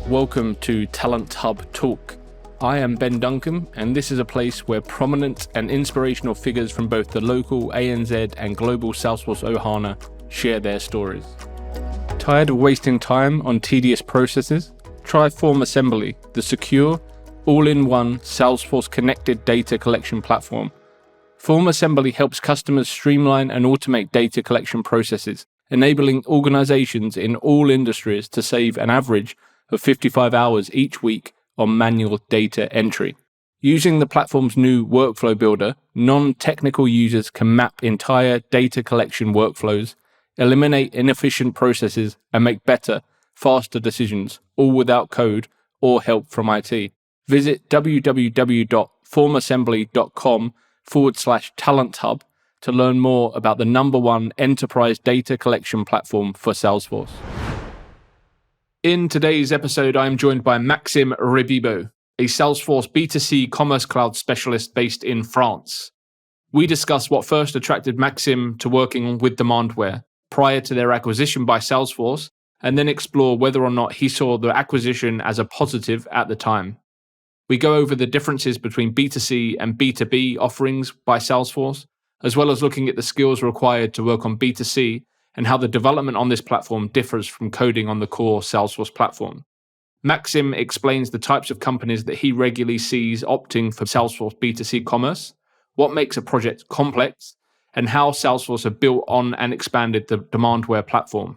welcome to Talent Hub Talk. I am Ben Duncan, and this is a place where prominent and inspirational figures from both the local ANZ and global Salesforce Ohana share their stories. Tired of wasting time on tedious processes? Try Form Assembly, the secure, all-in-one Salesforce connected data collection platform. Form Assembly helps customers streamline and automate data collection processes, enabling organizations in all industries to save an average of 55 hours each week on manual data entry. Using the platform's new workflow builder, non-technical users can map entire data collection workflows, eliminate inefficient processes, and make better, faster decisions, all without code or help from IT. Visit www.formassembly.com/talent hub to learn more about the #1 enterprise data collection platform for Salesforce. In today's episode, I am joined by Maxime Rebibo, a Salesforce B2C Commerce Cloud specialist based in France. We discuss what first attracted Maxime to working with Demandware prior to their acquisition by Salesforce, and then explore whether or not he saw the acquisition as a positive at the time. We go over the differences between B2C and B2B offerings by Salesforce, as well as looking at the skills required to work on B2C and how the development on this platform differs from coding on the core Salesforce platform. Maxime explains the types of companies that he regularly sees opting for Salesforce B2C Commerce, what makes a project complex, and how Salesforce have built on and expanded the Demandware platform.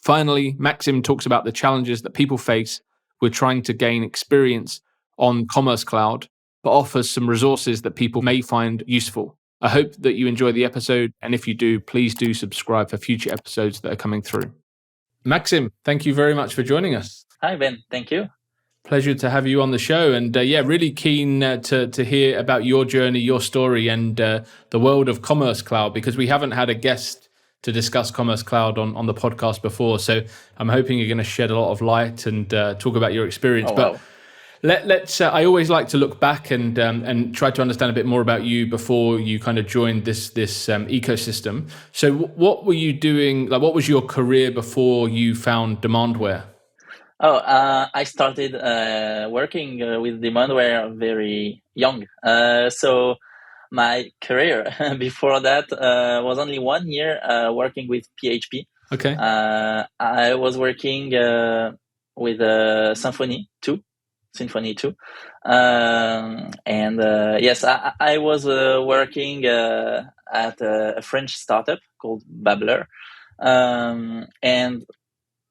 Finally, Maxime talks about the challenges that people face with trying to gain experience on Commerce Cloud, but offers some resources that people may find useful. I hope that you enjoy the episode, and if you do, please do subscribe for future episodes that are coming through. Maxime, thank you very much for joining us. Hi, Ben. Thank you. Pleasure to have you on the show, and really keen to hear about your journey, your story, and the world of Commerce Cloud, because we haven't had a guest to discuss Commerce Cloud on the podcast before. So I'm hoping you're going to shed a lot of light and talk about your experience. Wow. Let's. I always like to look back and try to understand a bit more about you before you kind of joined this ecosystem. So, what were you doing? Like, what was your career before you found Demandware? I started working with Demandware very young. So my career before that was only 1 year working with PHP. Okay. I was working with Symfony 2. Yes, I was working at a French startup called Babbler. And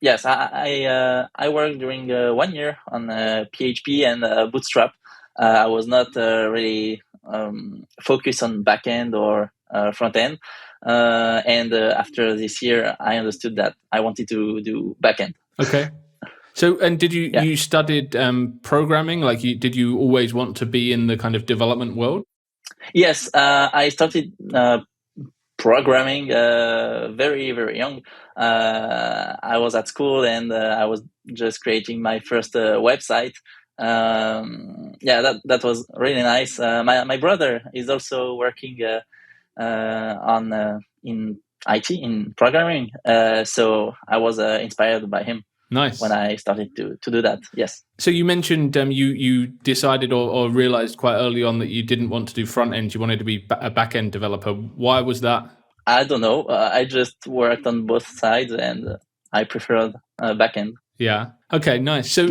yes, I worked during 1 year on PHP and Bootstrap. I was not really focused on backend or front end. After this year, I understood that I wanted to do backend. Okay. So, and did you studied programming? Like, did you always want to be in the kind of development world? Yes, I started programming very, very young. I was at school and I was just creating my first website. That was really nice. My brother is also working in IT, in programming. So I was inspired by him. Nice. When I started to do that, yes. So you mentioned you decided or realized quite early on that you didn't want to do front end. You wanted to be a back end developer. Why was that? I don't know. I just worked on both sides, and I preferred back end. Yeah. Okay. Nice. So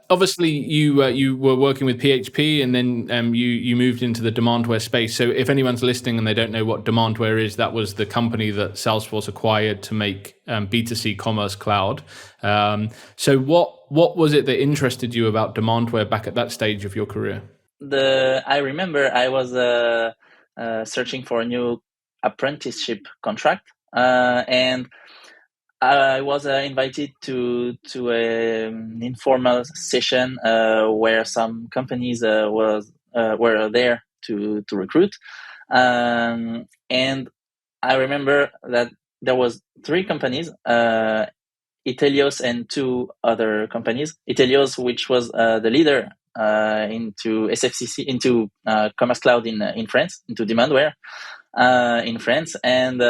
obviously you were working with PHP, and then you moved into the Demandware space. So if anyone's listening and they don't know what Demandware is, that was the company that Salesforce acquired to make B2C Commerce Cloud. So what was it that interested you about Demandware back at that stage of your career? I remember I was searching for a new apprenticeship contract, and I was invited to an informal session where some companies were there to recruit, and I remember that there was 3 companies, Eclipse and 2 other companies. Eclipse, which was the leader into SFCC, into Commerce Cloud in France, into Demandware in France, and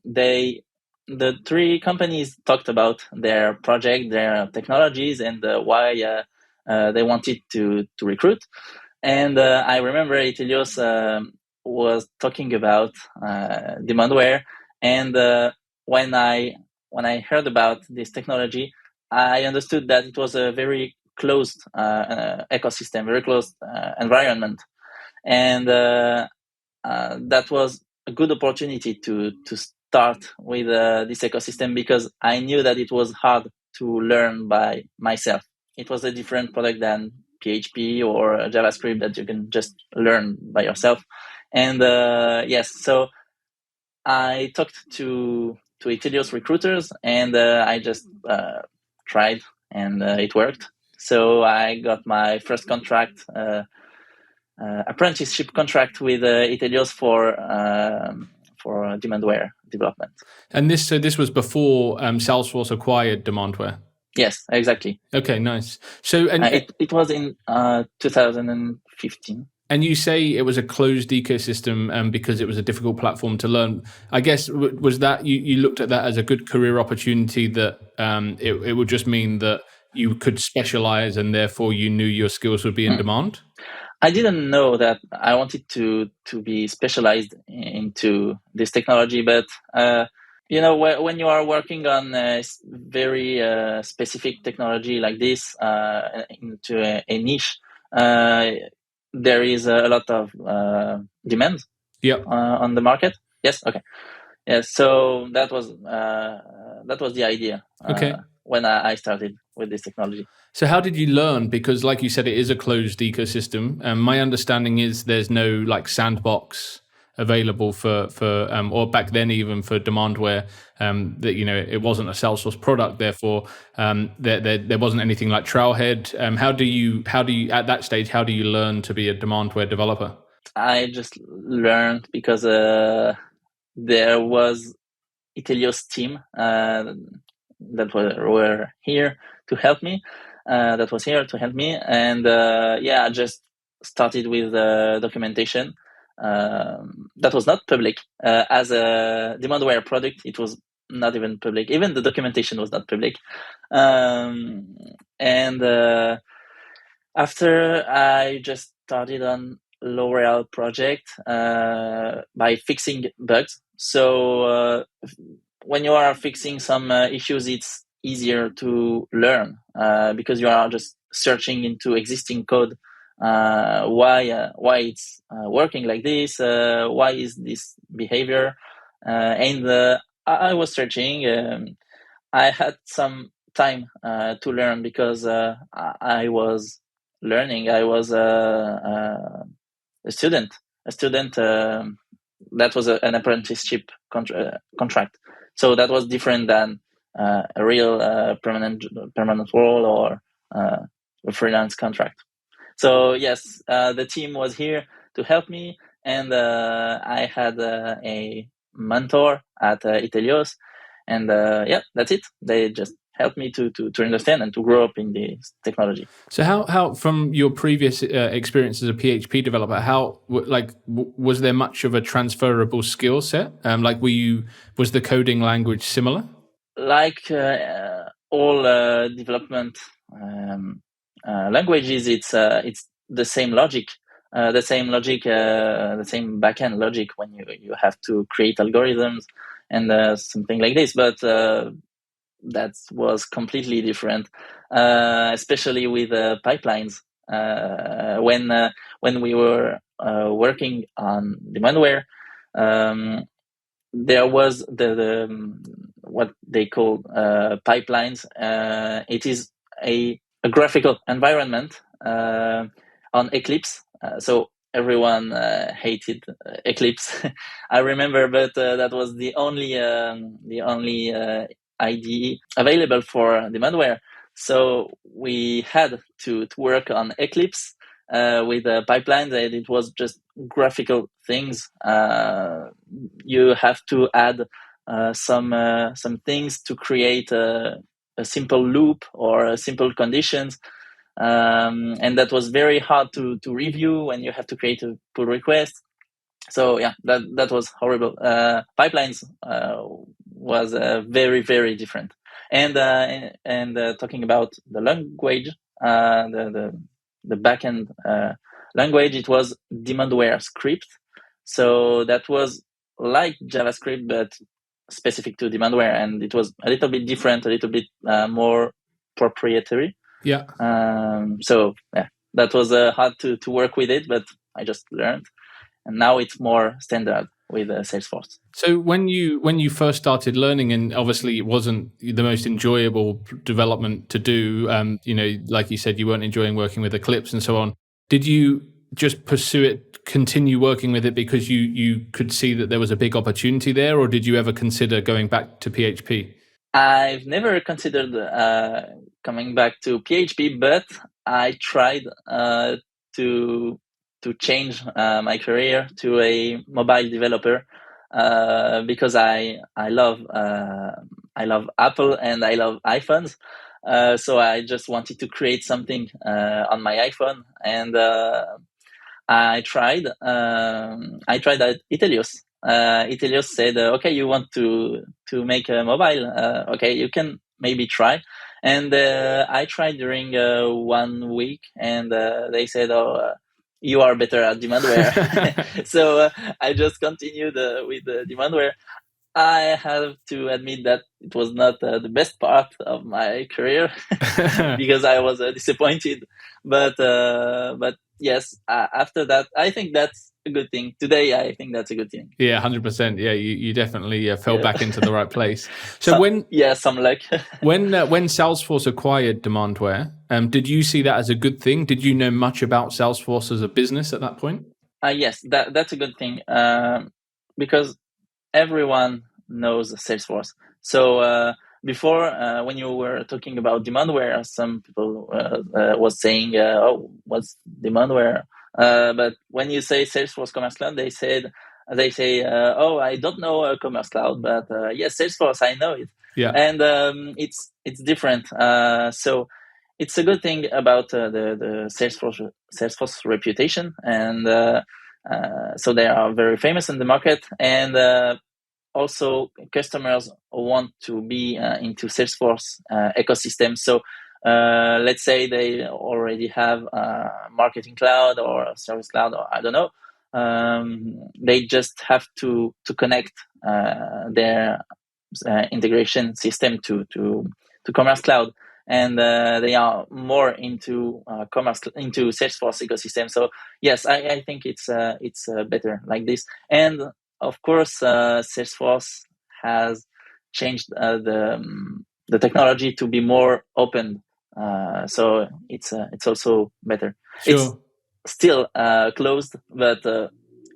they the three companies talked about their project, their technologies, and why they wanted to recruit. And I remember Eclipse was talking about Demandware, and when I heard about this technology, I understood that it was a very closed ecosystem, very closed environment, and that was a good opportunity to start with this ecosystem, because I knew that it was hard to learn by myself. It was a different product than PHP or JavaScript that you can just learn by yourself. And yes, so I talked to Eclipse recruiters, and I just tried, and it worked. So I got my first contract, apprenticeship contract with Eclipse for Demandware development. And this was before Salesforce acquired Demandware. Yes, exactly. Okay, nice. So it was in 2015. And you say it was a closed ecosystem because it was a difficult platform to learn. I guess was that you looked at that as a good career opportunity, that it would just mean that you could specialize and therefore you knew your skills would be in demand? I didn't know that I wanted to be specialized into this technology, but when you are working on a very specific technology like this into a niche, there is a lot of demand on the market. Yes, okay. Yes, so that was the idea when I started with this technology. So how did you learn? Because like you said, it is a closed ecosystem. My understanding is there's no like Sandbox available for or back then even for Demandware, that it wasn't a Salesforce product, therefore there wasn't anything like Trailhead. How do you at that stage, how do you learn to be a Demandware developer? I just learned because there was Eclipse team that were here to help me. And I just started with documentation. That was not public. As a Demandware product, it was not even public. Even the documentation was not public. And after, I just started on L'Oreal project by fixing bugs. So when you are fixing some issues, it's easier to learn because you are just searching into existing code. Why it's working like this? Why is this behavior? And I was searching. I had some time to learn because I was learning. I was a student. That was an apprenticeship contract. So that was different than a real permanent role or a freelance contract. So yes, the team was here to help me, and I had a mentor at Eclipse, and that's it. They just helped me to understand and to grow up in this technology. So how from your previous experience as a PHP developer, was there much of a transferable skill set? Was the coding language similar? Like all development languages, it's the same logic. The same backend logic when you have to create algorithms and something like this. But that was completely different, especially with pipelines. When we were working on Demandware, there was the what they call pipelines. It is a graphical environment on Eclipse. So everyone hated Eclipse. I remember, but that was the only IDE available for Demandware. So we had to work on Eclipse with pipelines, and it was just graphical things. You have to add some things to create a simple loop or simple conditions. And that was very hard to review when you have to create a pull request. So yeah, that was horrible. Pipelines was very, very different. And talking about the language, the backend language, it was Demandware script. So that was like JavaScript, but specific to Demandware, and it was a little bit different, a little bit more proprietary. Yeah. So yeah, that was hard to work with it, but I just learned, and now it's more standard with Salesforce. So when you first started learning, and obviously it wasn't the most enjoyable development to do, like you said, you weren't enjoying working with Eclipse and so on. Did you just pursue it, continue working with it because you could see that there was a big opportunity there, or did you ever consider going back to PHP? I've never considered coming back to PHP, but I tried to change my career to a mobile developer because I love Apple and I love iPhones. So I just wanted to create something on my iPhone, and I tried at Itelios. Itelios said, "Okay, you want to make a mobile? Okay, you can maybe try." And I tried during 1 week, and they said, "Oh, you are better at Demandware." So I just continued with Demandware. I have to admit that it was not the best part of my career because I was disappointed. But yes, after that, I think that's a good thing. Today, I think that's a good thing. Yeah, 100%. Yeah, you definitely fell back into the right place. So some luck. when Salesforce acquired Demandware, did you see that as a good thing? Did you know much about Salesforce as a business at that point? Yes, that's a good thing because everyone knows Salesforce. So before, when you were talking about Demandware, some people was saying, "Oh, what's Demandware?" But when you say Salesforce Commerce Cloud, they say, "Oh, I don't know Commerce Cloud, but yes, Salesforce, I know it." Yeah, and it's different. So it's a good thing about the Salesforce reputation, and so they are very famous in the market, and also customers want to be into Salesforce ecosystem. So let's say they already have Marketing Cloud or Service Cloud, or I don't know. They just have to connect their integration system to Commerce Cloud, and they are more into into Salesforce ecosystem. So yes, I think it's better like this. And of course, Salesforce has changed the technology to be more open. So it's also better. sure. It's still closed, but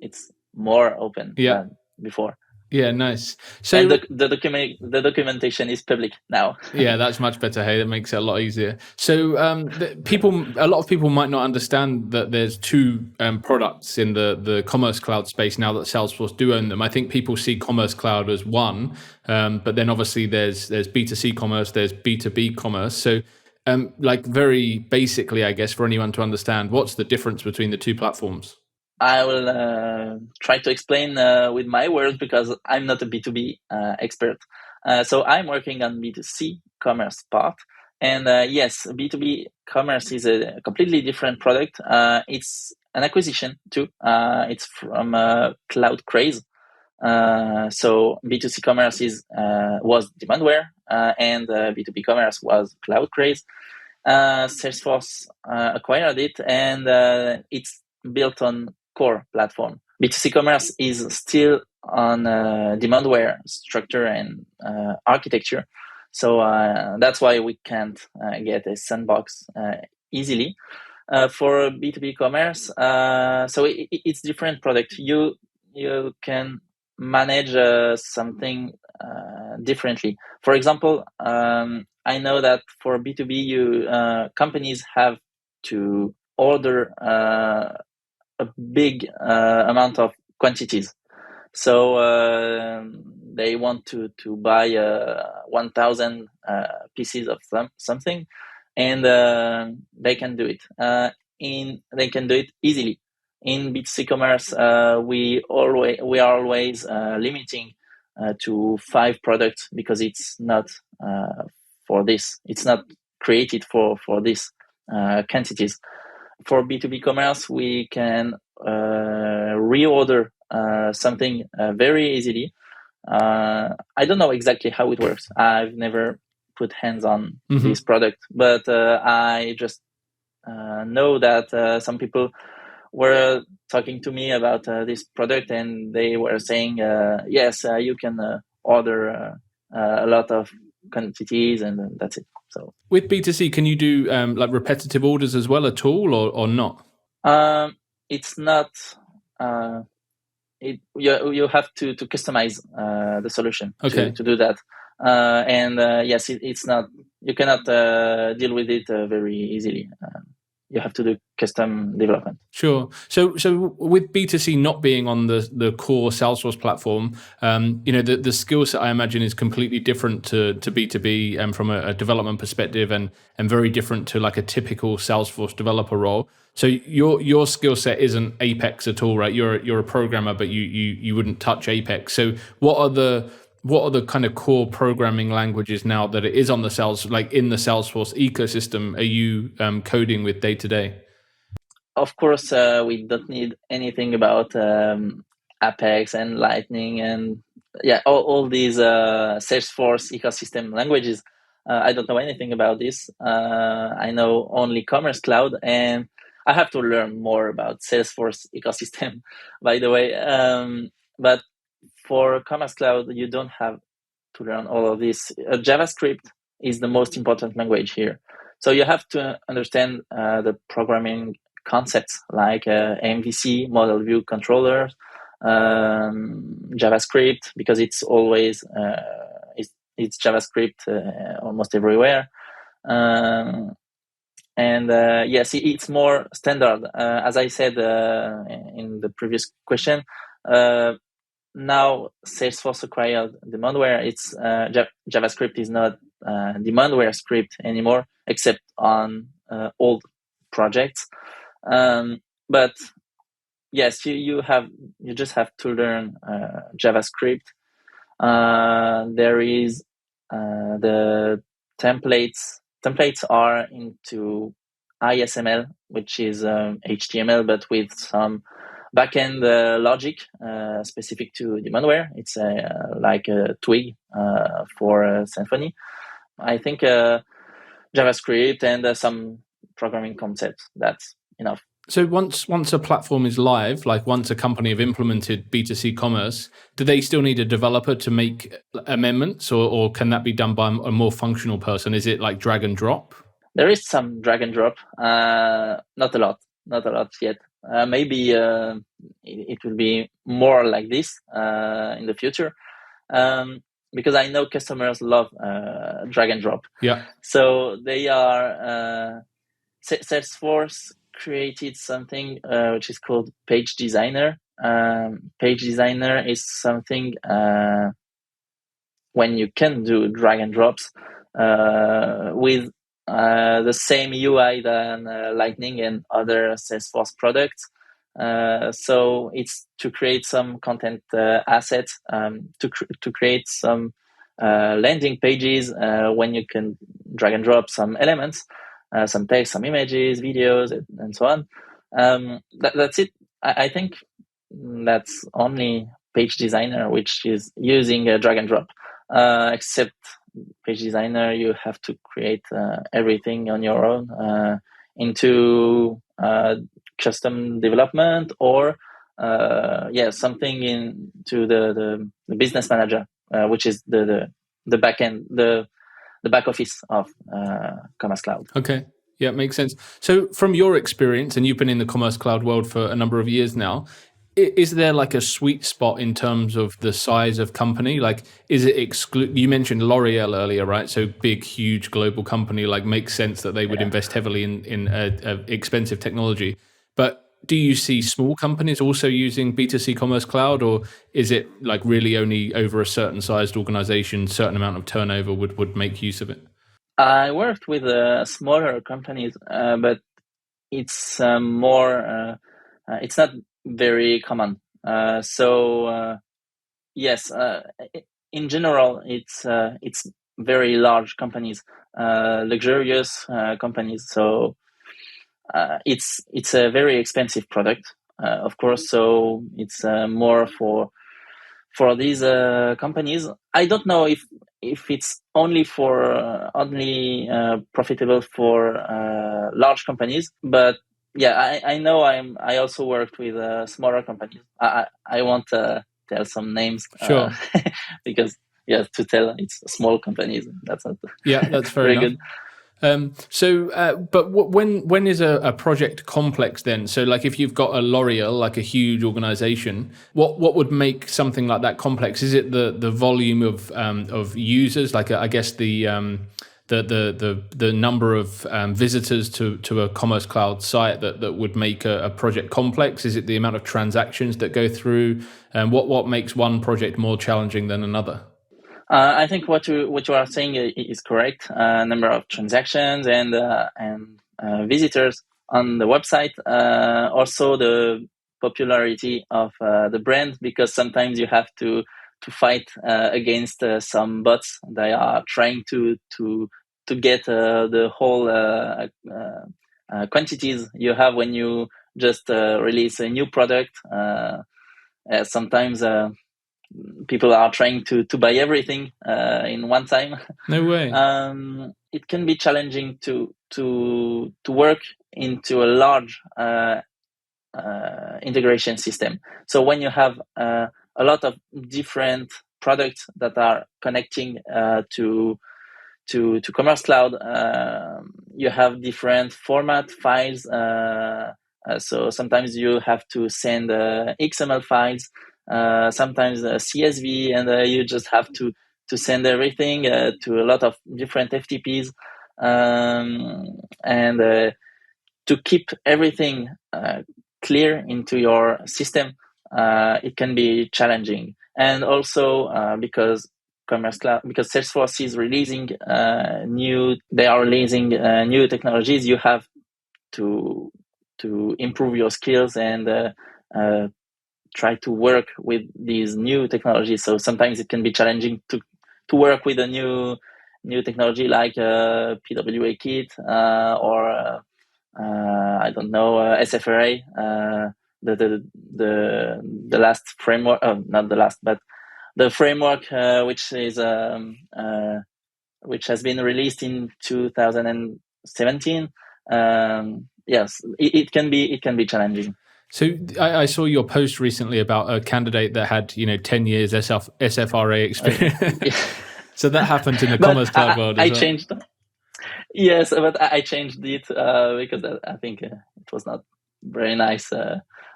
it's more open than before. Yeah, nice. So and the documentation is public now. Yeah, that's much better. Hey, that makes it a lot easier. So a lot of people might not understand that there's two products in the Commerce Cloud space now that Salesforce do own them. I think people see Commerce Cloud as one, but then obviously there's B2C commerce, there's B2B commerce. So very basically, I guess, for anyone to understand, what's the difference between the two platforms? I will try to explain with my words because I'm not a B2B expert. So I'm working on B2C commerce part. And yes, B2B commerce is a completely different product. It's an acquisition too. It's from Cloud Craze. So B2C commerce was Demandware, and B2B commerce was Cloud Craze. Salesforce acquired it, and it's built on core platform. B2C commerce is still on Demandware structure and architecture. So that's why we can't get a Sandbox easily. For B2B commerce, so it's different product. You can manage something differently. For example, I know that for B2B, companies have to order a big amount of quantities. So they want to buy 1,000 pieces of something, and they can do it. They can do it easily. In B2C commerce, we are always limiting to 5 products because it's not for this. It's not created for this quantities. For B2B commerce, we can reorder something very easily. I don't know exactly how it works. I've never put hands on this product, but I just know that some people were talking to me about this product, and they were saying, yes, you can order a lot of quantities, and that's it. So with B2C, can you do like repetitive orders as well at all, or not? It's not. You have to customize the solution to do that, and yes, it's not. You cannot deal with it very easily. You have to do custom development. Sure. So with B2C not being on the core Salesforce platform, the skill set I imagine is completely different to B2B from a development perspective, and very different to like a typical Salesforce developer role. So your skill set isn't Apex at all, right? You're a programmer, but you wouldn't touch Apex. So what are the kind of core programming languages now that it is on the in the Salesforce ecosystem are you coding with day to day? Of course, we don't need anything about Apex and Lightning and all these Salesforce ecosystem languages. I don't know anything about this. I know only Commerce Cloud, and I have to learn more about Salesforce ecosystem, by the way. But for Commerce Cloud, you don't have to learn all of this. JavaScript is the most important language here. So you have to understand the programming concepts like MVC, model view controllers, JavaScript, because it's always it's JavaScript almost everywhere. And yes, it's more standard. As I said in the previous question, now Salesforce acquired Demandware. It's JavaScript is not Demandware script anymore, except on old projects. But yes, you just have to learn JavaScript. There is the templates. Templates are into ISML, which is HTML, but with some backend logic specific to Demandware. It's like a twig for Symfony. I think JavaScript and some programming concepts, that's enough. So once a platform is live, like once a company have implemented B2C commerce, do they still need a developer to make amendments, or can that be done by a more functional person? Is it like drag and drop? There is some drag and drop, not a lot yet. Maybe it will be more like this in the future, because I know customers love drag and drop. Yeah. So they are Salesforce created something which is called Page Designer. Page Designer is something when you can do drag and drops with the same UI than Lightning and other Salesforce products. So it's to create some content assets, to create some landing pages when you can drag and drop some elements, some text, some images, videos, and so on. That's it. I think that's only Page Designer which is using a drag and drop. Except Page Designer, you have to create everything on your own into custom development, or something into the business manager, which is the back end, the back office of Commerce Cloud. Okay. Yeah, makes sense. So from your experience, and you've been in the Commerce Cloud world for a number of years now, is there like a sweet spot in terms of the size of company? Like, is it you mentioned L'Oreal earlier, right? So big, huge global company, like makes sense that they would invest heavily in expensive technology. But do you see small companies also using B2C Commerce Cloud, or is it like really only over a certain sized organization, certain amount of turnover would make use of it? I worked with smaller companies, but it's more, it's not very common. So Yes, in general, it's very large companies, luxurious companies. So it's a very expensive product, of course. So it's more for these companies. I don't know if it's only for only profitable for large companies, but yeah, I know I also worked with smaller companies. I won't tell some names Sure. because yeah, to tell it's small companies, that's not Yeah, that's fair very enough. good. But when is a project complex then? So like if you've got a L'Oreal, like a huge organization, what would make something like that complex? Is it the volume of users? Like I guess the number of visitors to a Commerce Cloud site that would make a project complex? Is it the amount of transactions that go through? And what makes one project more challenging than another? I think what you are saying is correct. Number of transactions and visitors on the website. Also the popularity of the brand, because sometimes you have to fight against some bots. They are trying to get the whole quantities you have when you just release a new product. Sometimes people are trying to buy everything in one time. No way. It can be challenging to work into a large integration system. So when you have a lot of different products that are connecting to Commerce Cloud, you have different format files. So sometimes you have to send XML files, sometimes CSV, and you just have to send everything to a lot of different FTPs, and to keep everything clear into your system. It can be challenging, and also because Commerce Cloud, because Salesforce is releasing they are releasing new technologies. You have to improve your skills and try to work with these new technologies. So sometimes it can be challenging to work with a new technology like PWA Kit or I don't know, SFRA, the last framework, not the last, but the framework which has been released in 2017. Yes, it can be challenging. So I saw your post recently about a candidate that had 10 years SFRA experience. So that happened in the But Commerce Cloud world I as well. changed. Yes, but I changed it because I think it was not very nice.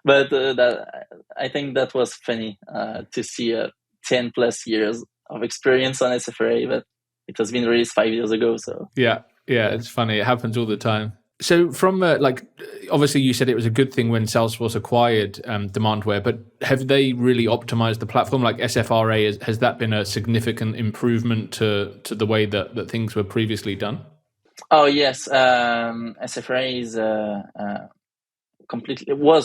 But I think that was funny to see 10 plus years of experience on SFRA, but it has been released 5 years ago. So Yeah, it's funny. It happens all the time. So from obviously you said it was a good thing when Salesforce acquired Demandware, but have they really optimized the platform? Like SFRA, has that been a significant improvement to the way that things were previously done? oh yes, SFRA is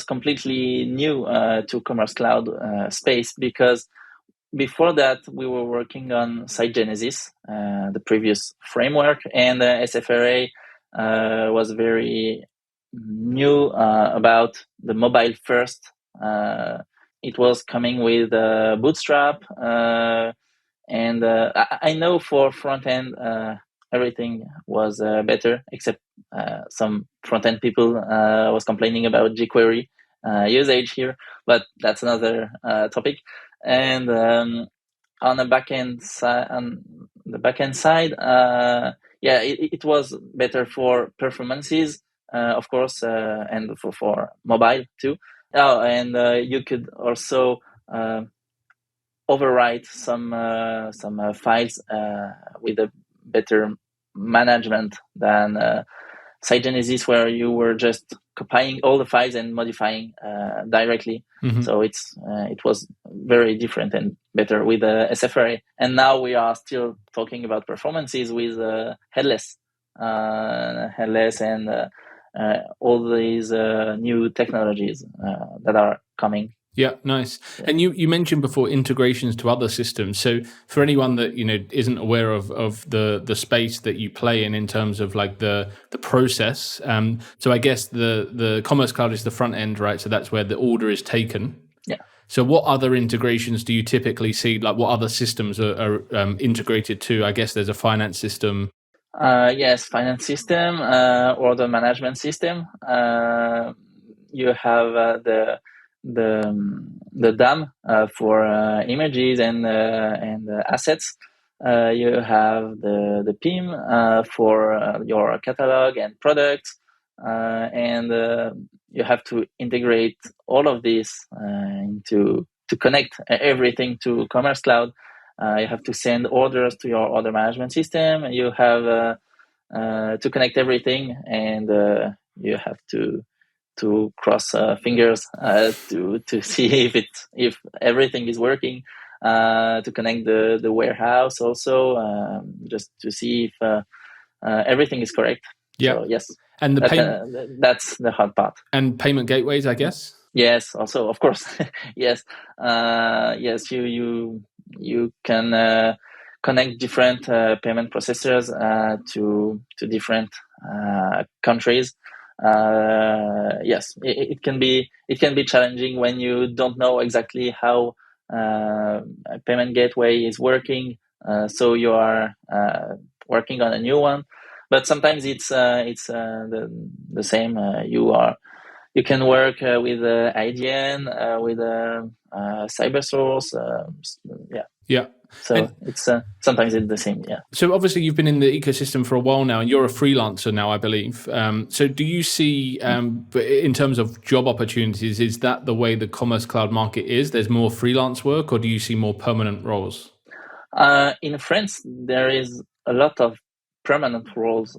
completely new to Commerce Cloud space, because before that we were working on Site Genesis, the previous framework, and SFRA was very new about the mobile first. It was coming with Bootstrap, and I know for front end everything was better, except some front end people was complaining about jQuery usage here, but that's another topic. And on the backend side, yeah, it was better for performances, of course, and for mobile too. Oh, and you could also overwrite some files with a better management than Site Genesis, where you were just copying all the files and modifying directly. Mm-hmm. So it was very different and better with SFRA. And now we are still talking about performances with headless and all these new technologies that are coming. Yeah, nice. Yeah. And you mentioned before integrations to other systems. So for anyone that isn't aware of the space that you play in terms of like the process, so I guess the Commerce Cloud is the front end, right? So that's where the order is taken. Yeah. So what other integrations do you typically see? Like what other systems are integrated to? I guess there's a finance system. Yes, finance system, order management system. You have the DAM for images and assets. You have the PIM for your catalog and products, and you have to integrate all of this to connect everything to Commerce Cloud. You have to send orders to your order management system. You have to connect everything, and you have to cross fingers to see if everything is working. To connect the warehouse also, just to see if everything is correct. Yeah. So yes, And that's the hard part. And payment gateways, I guess. Yes, also of course. Yes, yes. You can connect different payment processors to different countries. Yes, it can be challenging when you don't know exactly how a payment gateway is working. So you are working on a new one, but sometimes it's the same. You can work with IDN, with Cybersource. Yeah. Yeah. So it's sometimes it's the same. Yeah. So obviously you've been in the ecosystem for a while now, and you're a freelancer now, I believe. So do you see, in terms of job opportunities, is that the way the Commerce Cloud market is? There's more freelance work, or do you see more permanent roles? In France, there is a lot of permanent roles.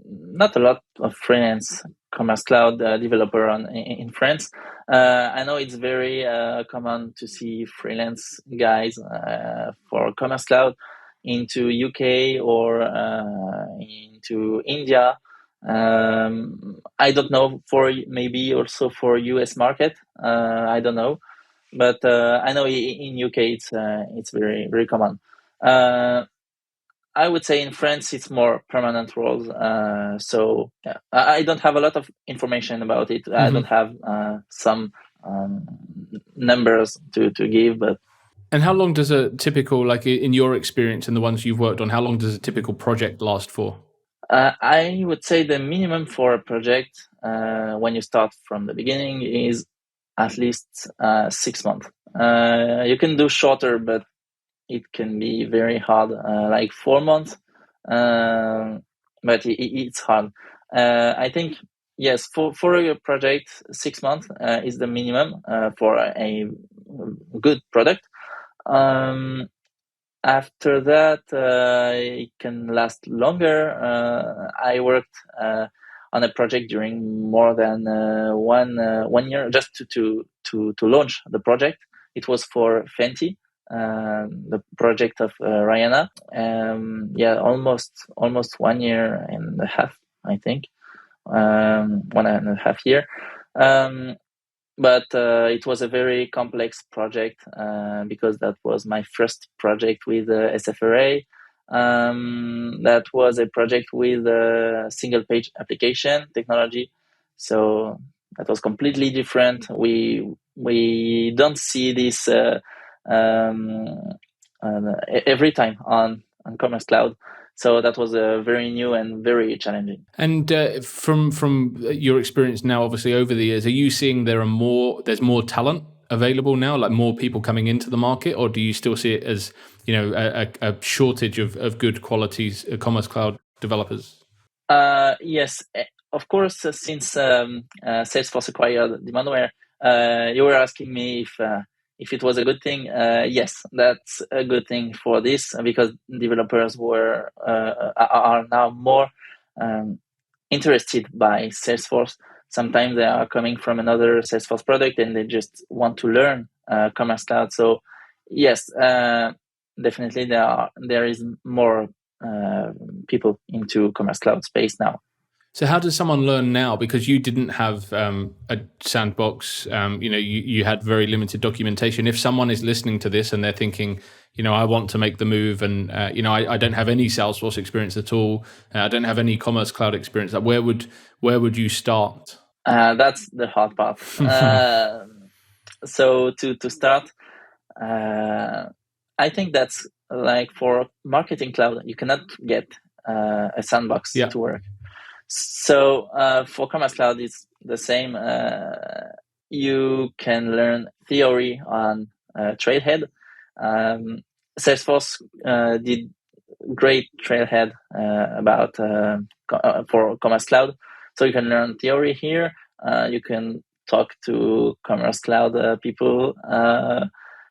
Not a lot of freelance Commerce Cloud developer in France. I know it's very common to see freelance guys for Commerce Cloud into UK or into India. I don't know, for maybe also for US market. I don't know, but I know in UK it's very very common. I would say in France it's more permanent roles. So yeah, I don't have a lot of information about it. I don't have some numbers to give, but. And how long does a typical, like in your experience and the ones you've worked on, how long does a typical project last for? I would say the minimum for a project when you start from the beginning is at least 6 months. You can do shorter, but it can be very hard, like 4 months. But it's hard. I think, yes, for your project, 6 months is the minimum for a good product. After that, it can last longer. I worked on a project during more than 1 year just to launch the project. It was for Fenty, the project of Rihanna. Yeah, almost 1 year and a half, I think, 1.5 year. But it was a very complex project because that was my first project with SFRA. That was a project with a single page application technology. So that was completely different. We don't see this every time on Commerce Cloud. So that was very new and very challenging. And from your experience now, obviously over the years, are you seeing there's more talent available now, like more people coming into the market, or do you still see it as a shortage of good qualities Commerce Cloud developers? Yes, of course. Since Salesforce acquired Demandware, you were asking me if it was a good thing. Yes, that's a good thing for this because developers are now more interested by Salesforce. Sometimes they are coming from another Salesforce product and they just want to learn Commerce Cloud. So yes, definitely there is more people into Commerce Cloud space now. So how does someone learn now? Because you didn't have a Sandbox, you had very limited documentation. If someone is listening to this and they're thinking, I want to make the move and, I don't have any Salesforce experience at all. I don't have any Commerce Cloud experience. Like where would you start? That's the hard part. So to start, I think that's like for Marketing Cloud, you cannot get a Sandbox to work. So for Commerce Cloud, it's the same. You can learn theory on Trailhead. Salesforce did great Trailhead about for Commerce Cloud. So you can learn theory here. You can talk to Commerce Cloud people.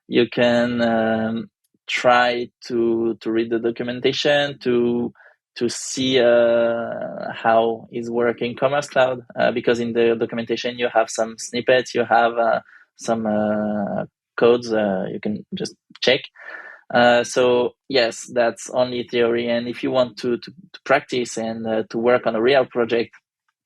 You can try to read the documentation to see how is working Commerce Cloud, because in the documentation you have some snippets, you have some codes you can just check. So yes, that's only theory. And if you want to practice and to work on a real project,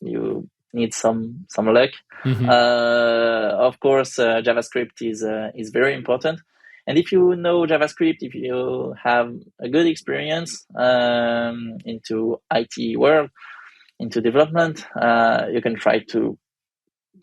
you need some luck. Mm-hmm. Of course, JavaScript is very important. And if you know JavaScript, if you have a good experience into IT world, into development, you can try to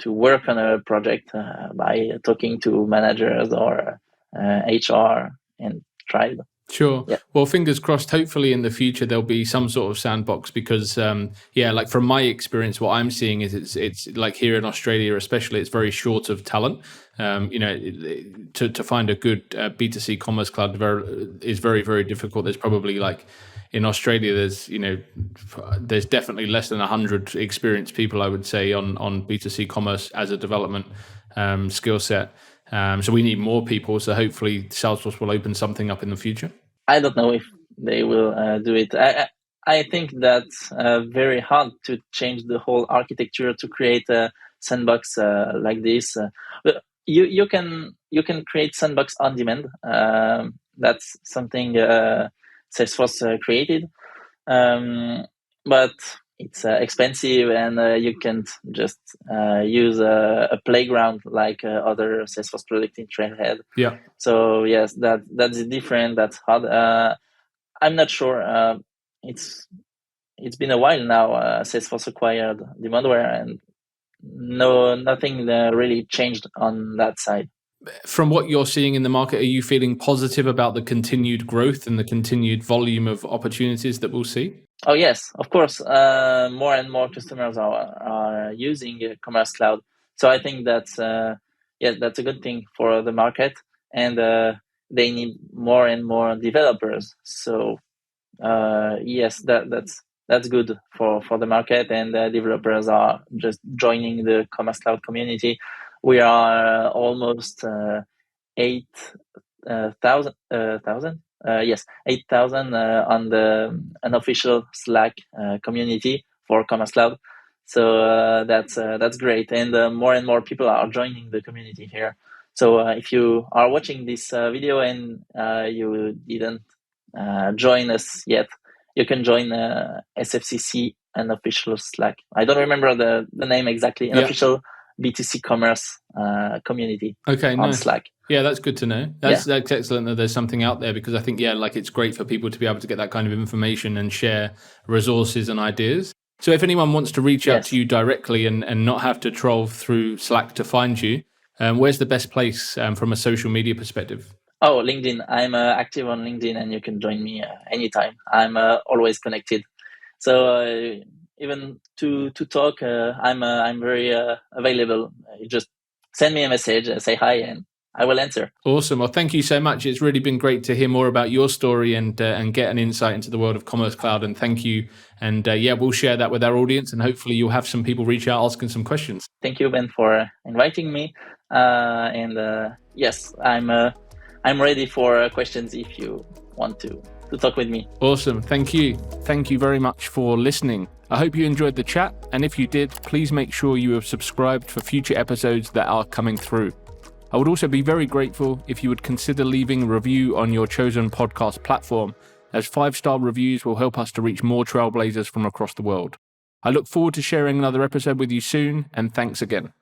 work on a project by talking to managers or HR and try it. Sure. Yeah. Well, fingers crossed. Hopefully in the future there'll be some sort of Sandbox because, like from my experience, what I'm seeing is it's like here in Australia, especially, it's very short of talent. To find a good B2C Commerce Cloud is very, very difficult. There's probably like in Australia, there's definitely less than 100 experienced people, I would say, on B2C Commerce as a development skill set. So we need more people. So hopefully Salesforce will open something up in the future. I don't know if they will do it. I think that's very hard to change the whole architecture to create a Sandbox like this. But you can create Sandbox on demand. That's something Salesforce created, but it's expensive, and you can't just use a playground like other Salesforce product in Trailhead. Yeah. So yes, that's different. That's hard. I'm not sure. It's been a while now. Salesforce acquired Demandware, and nothing really changed on that side. From what you're seeing in the market, are you feeling positive about the continued growth and the continued volume of opportunities that we'll see? Oh yes, of course. More and more customers are using Commerce Cloud. So I think that's that's a good thing for the market, and they need more and more developers. So yes, that's good for the market, and developers are just joining the Commerce Cloud community. We are almost 8,000. 8,000 on the unofficial Slack community for Commerce Cloud. So that's great, and more and more people are joining the community here. So if you are watching this video and you didn't join us yet, you can join SFCC unofficial Slack. I don't remember the name exactly. Unofficial B2C Commerce community on Slack. Yeah, that's good to know. That's excellent that there's something out there, because I think, it's great for people to be able to get that kind of information and share resources and ideas. So if anyone wants to reach out to you directly and not have to troll through Slack to find you, where's the best place from a social media perspective? Oh, LinkedIn. I'm active on LinkedIn, and you can join me anytime. I'm always connected. So even to talk, I'm very available. You just send me a message, say hi, and I will answer. Awesome. Well, thank you so much. It's really been great to hear more about your story and get an insight into the world of Commerce Cloud. And thank you. And we'll share that with our audience, and hopefully you'll have some people reach out asking some questions. Thank you, Ben, for inviting me. Yes, I'm ready for questions if you want to talk with me. Awesome. Thank you. Thank you very much for listening. I hope you enjoyed the chat. And if you did, please make sure you have subscribed for future episodes that are coming through. I would also be very grateful if you would consider leaving a review on your chosen podcast platform, as 5-star reviews will help us to reach more trailblazers from across the world. I look forward to sharing another episode with you soon, and thanks again.